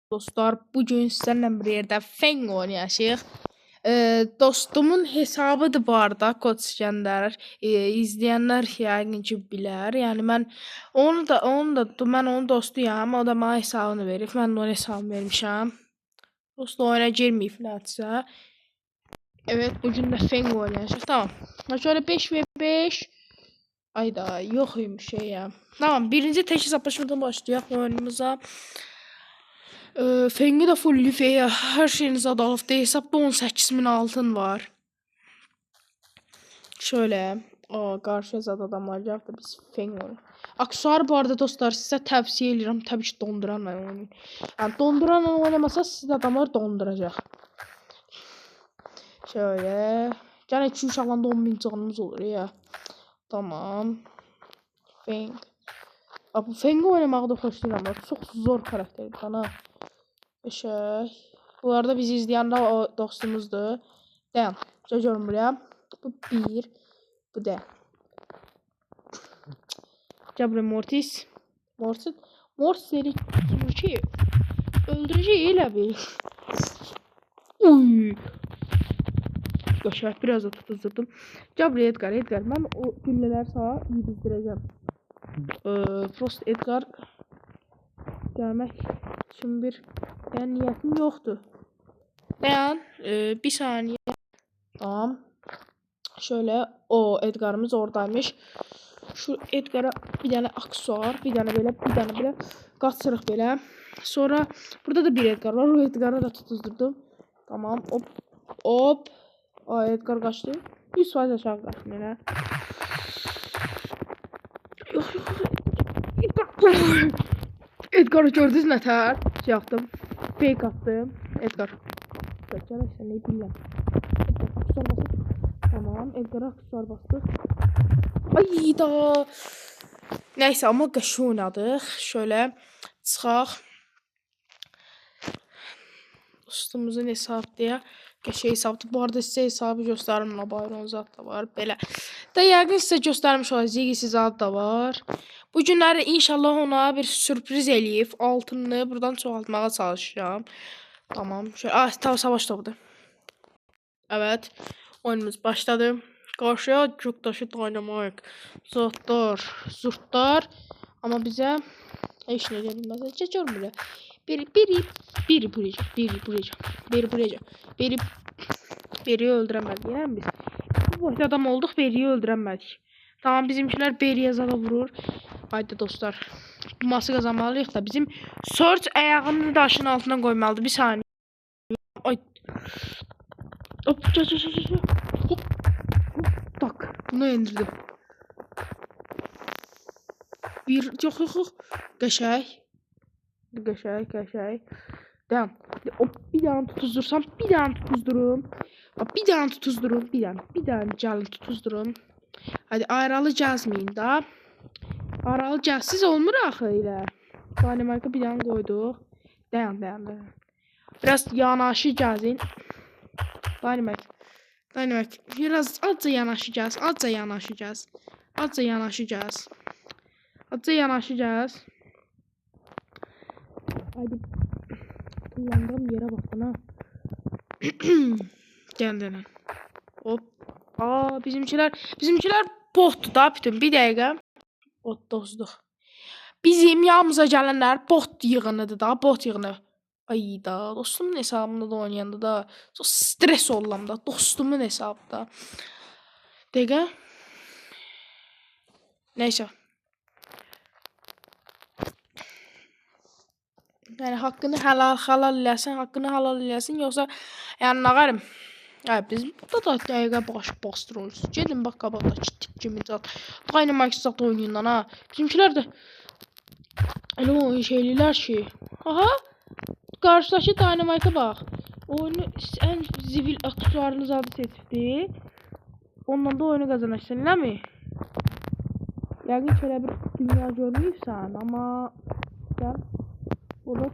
Dostlar, bugün sizlərlə bir yerdə Feng oynayacağıq. Dostumun hesabıdır bu arada, Kod İskəndər. İzləyənlər yəqin ki bilər. Yəni mən onun dostuyam. O da mənə hesabını verib. Mən də ona hesabını vermişəm. Dost oyuna girməyib nəticə. Evet, bugün də Feng oynayacağıq. Tamam. Şöyle 5v5. Ayda, yox imiş ya. Tamam, birinci tek hesaplaşmadan başlayaq oyunumuza. Fengi de full lüfeyə, hər şeyiniz adalıqda. Hesabda 18.000 altın var. Şöyle, qarşı zad adam olacaq da biz Feng oynayaq. Aksesuar bu arada dostlar, sizə tavsiyə edirəm, təbii ki donduranla oynayın. Yəni donduranla oynamasa siz adamlar donduracaq. Şöyle, yəni 2 uşaqla 10.000 canımız olur ya. Tamam. Feng. Bu Feng'i oynamağı da xoşlayıram. Çox zor karakterdir ana. Bu arada bizi izleyen de o dostumuzdur. Dayan. Görürüm buraya. Bu bir. Bu da. Gel buraya Mortis. Mortis'leri öldüreceği elə bir. Uy. Qaşaq biraz da tutuzdurdum. Gel buraya Edgar. Ben o güllələri sağa yedizdirəcəm. Frost Edgar gelmek için bir niyetim yoktu. Dayan. Bir saniye. Tamam. Şöyle o Edgar'ımız oradaymış. Şu Edgar'a bir tane aksesuar, bir tane böyle kaçırıq böyle. Sonra burada da bir Edgar var. O Edgar'ı da tutuzdurdum. Tamam. Hop. O Edgar kaçtı. 100% aşağı kaçtı yine. Yok. Edgar'ı gördünüz nətər? Şey yaptım. Fake attım. Edgar. Gerçekten ne bileyim. Tamam. Edgar'a aksesuar bastık. Ay da. Neyse ama qaşı oynadıq. Şöyle çıxaq. Dostumuzun hesabıdır. Qəşəng hesabdır. Bu arada sizə hesabı göstərim. Bayron zat da var. Belə. Da yəqin sizə göstərmiş olacaq. Siz zat da var. Bu günləri inşallah ona bir sürpriz eləyib. Altını buradan çoxaltmağa çalışacağım. Tamam. Şöyle savaş topudur. Evet. Oyunumuz başladı. Karşıya Cuktaşı Dynamite. Zurtlar. Ama bize hiç ne gelmez. Çekiyorum böyle. Biri öldüremez. Yani biz bu boyda adam olduk, Beri'yi öldüremedik. Tamam, bizimkiler Beri'ye zada vurur. Haydi dostlar. Bu maçı kazanmalıyıq da bizim Search ayağını daşın altına koymalıdır. Bir saniye. Ay. Hop. Hop. Tak. Bunu indirdim. Yok. Qəşəng. Devam. Hop, bir tane tutuzdursam, bir tane tutuzdurum. Bir tane tutuzdurum, bir tane canlı tutuzdurum. Hadi ayrılı cazmayın da. Ayrılı cazsız olmur axı elə. Dynamite'a bir tane koyduk. Dayan. Biraz yanaşı cazın. Dynamite. Biraz azca yanaşacağız. Hadi. Kullandığım yere bakın ha. Kendine. Hop. Bizimkiler bottu da bütün. Bir dəqiqə. Bot dostluq. Bizim yanımıza gələnlər bot yığınıdır da. Bot yığını. Ay da. Dostumun hesabında da oynayanda da. Çok stres oldum da. Dostumun hesabında. Dəqiqə. Neyse. Yani hakkını halal eləsin, yoksa yani nağarım. Ya biz burada da dəqiqə bastırıyoruz. Gelin bak qabaqdakı tip kimi zat. Dynamite zat oynayın ha. Bizimkiler de elə o şeylilər ki. Aha. Qarşıdakı Dynamite'a bak. Oyunu en zivil aksesuarınız adı seçdi. Ondan da oyunu kazanırsın, elə mi? Yəqin şöyle bir dünya görməyibsən, amma gel. Burada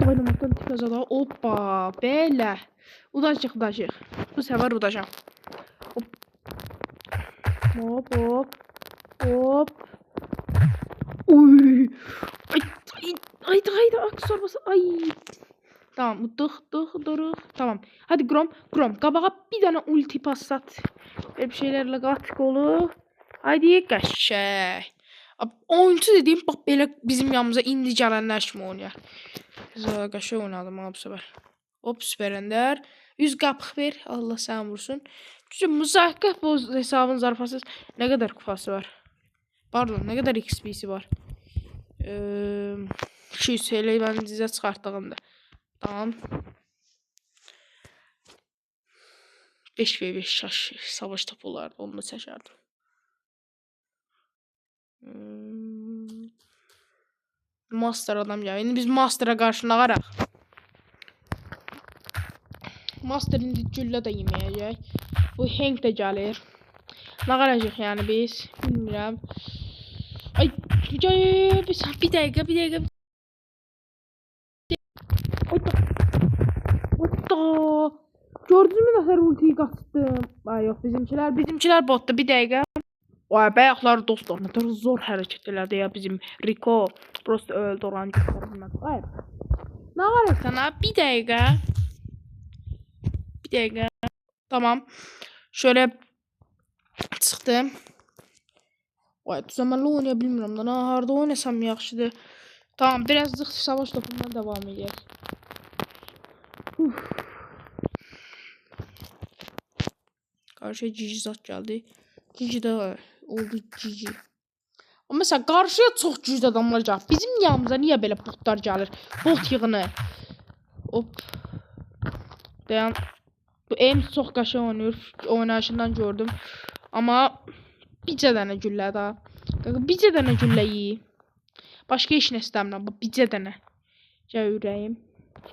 oynamaktan tıkazada. Hoppa. Belə. Udacıq. Bu sefer udacağım. Hop. Uy. Ay aksesuar basın. Ay. Tamam. Duruq. Tamam. Hadi Grom. Qabağa bir dənə ulti passat. Böyle bir şeylerle qatik olur. Haydi qəşəng. Oyuncu dediğim bak belə bizim yanımıza indi gələnlər kimi oynayar. Qəşəng oynadım abi bu səfər. Hop süper ender. 100 qapıq ver. Allah sən vursun. Çünkü müzakirə bu hesabın zarfasız ne kadar kupası var? Pardon, ne kadar XP'si var? 200 TL'yi ben dize çıkarttığımda. Tamam. 5v5 şaş savaş topu olardı. Onu da seçerdim. Master adam ya. Şimdi biz Master'a karşı nağaraq. Master indi güllə də yeməyəcək. Bu Hank də gəlir. Nağaracaq yəni biz. Bilmirəm. Ay, bir dəqiqə. Gördünüz mü nəfər ultiyi qaçdım? Ay yox, bizimkilər botdu. Bir dəqiqə. Ay bayaqlar dostlar, nə qədər zor hərəkət elədi ya bizim Rico. Prosta öldü olan göstərməz. Ay. Nə qarırsan ha? Bir dəqiqə. Tamam. Şöyle çıxdım. Ay, düzəməlli oynaya bilmirəm da. Harda oynasam yaxşıdır. Tamam, birazcık savaş topundan devam edək. Karşıya Cici zat geldi. Cici de oldu Cici. Ama mesela karşıya çok cüz adamlar gəlir. Bizim yanımıza niye böyle botlar gəlir? Bot yığını. Hop. Dayan. Bu aim çok qəşəng oynayır. Oynayışından gördüm. Ama bircə dənə güllə daha. Bircə dənə güllə yiyi. Başka iş nə istəmirəm. Bircə dənə. Gəl ürəyim.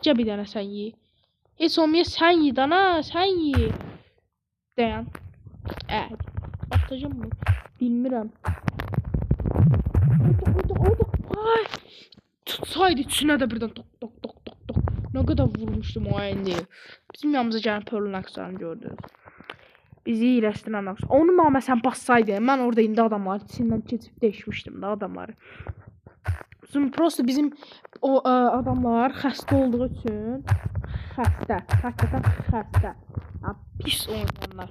Gəl bir dənə sən yiyi. Heç olmaya sən yiyi dana. Sən yiyi. Dayan. Atacağım mı? Bilmirəm. Ay. Tutsaydı içine de birden tok. Ne kadar vurmuştum o indi. Bizim yanımıza gələn Pearl'ın aksarını gördünüz. Bizi iyiləşdirən aksar. Onu məmə sən bassaydın. Mən orada indi adamları içindən keçib değişmişdim da adamları. Şimdi prosto bizim o adamlar xəstə olduğu üçün hakikaten xəstə. Pis oynayanlar.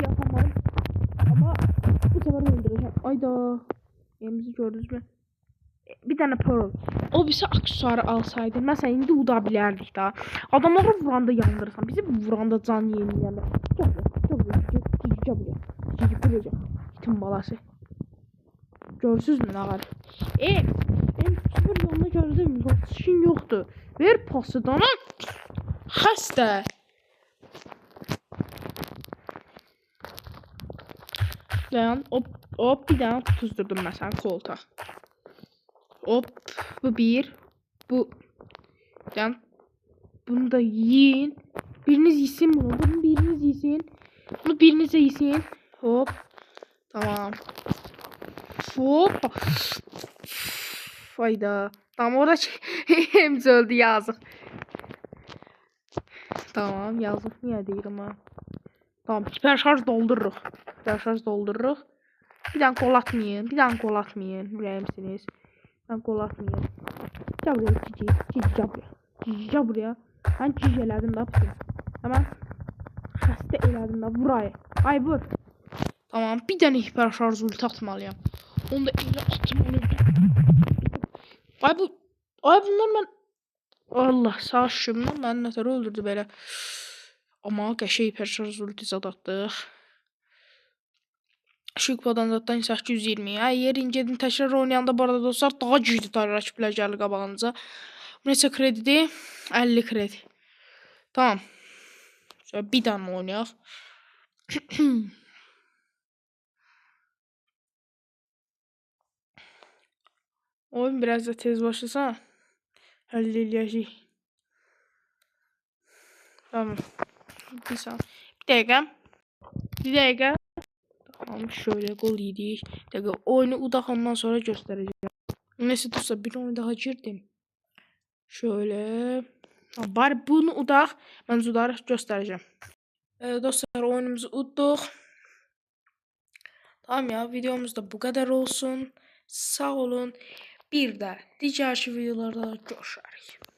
Yapamadım. Ama bu sefer öldüreceğim. Ayda. Yerimizi gördünüz mü? Bir tane Pearl. O bize aksesuarı alsaydı. Mesela indi uda bilərdik daha. Adamları vuranda yandırırsan. Bizi vuranda can yeməyələr. Cici buraya. Bütün balası. Görsünüz mü nağar? Ben süper yanına gördüm. Şin yoktu. Ver pası dana. Xəstə. Dayan. Hop bir tane tutuzdurdum mesela koltuğa. Hop. Bu bir. Bu. Dayan. Bunu da yiyin. Biriniz yesin bunu. Bunu biriniz yesin. Bunu biriniz de yesin. Hop. Tamam. Hop. Fayda. Tamam orada hemsi öldü yazık. Tamam yazık niye değil ama. Tamam hiper şarj doldururuq. Bir tane kol atmayın. Ürəyimsiniz. Bir tane kol atmayın. Gel buraya Cici gel buraya. Ben Cici elədim da pısın. Hemen xəstə elədim da buraya. Ay vur. Tamam bir tane hiper şarj ulti atmalıyam. Onu da elə atmalıyam. Ay bunlar mən Allah sağ şımdan məni nətər öldürdü belə. Amma qəşəng hiper şarj ulti zad atdıq. Şu kupadan zaten 820. Eğer inceden tekrar oynayanda bu arada dostlar daha güçlü tarih rakiplər gəlir qabağınıza. Bu neçə kredidir? 50 kredi. Tamam. Şöyle bir tane oynayaq. Oyun biraz da tez başlasa halleləyəcək. Tamam. Bir dakika. Tamam şöyle gol yedik. Oyunu udakandan sonra göstereceğim. Neyse dostlar bir oyun daha girdim. Şöyle. Bari bunu udak. Ben udarı göstereceğim. Dostlar oyunumuzu udduq. Tamam ya videomuz da bu kadar olsun. Sağ olun. Bir də digər videolarda görüşərik.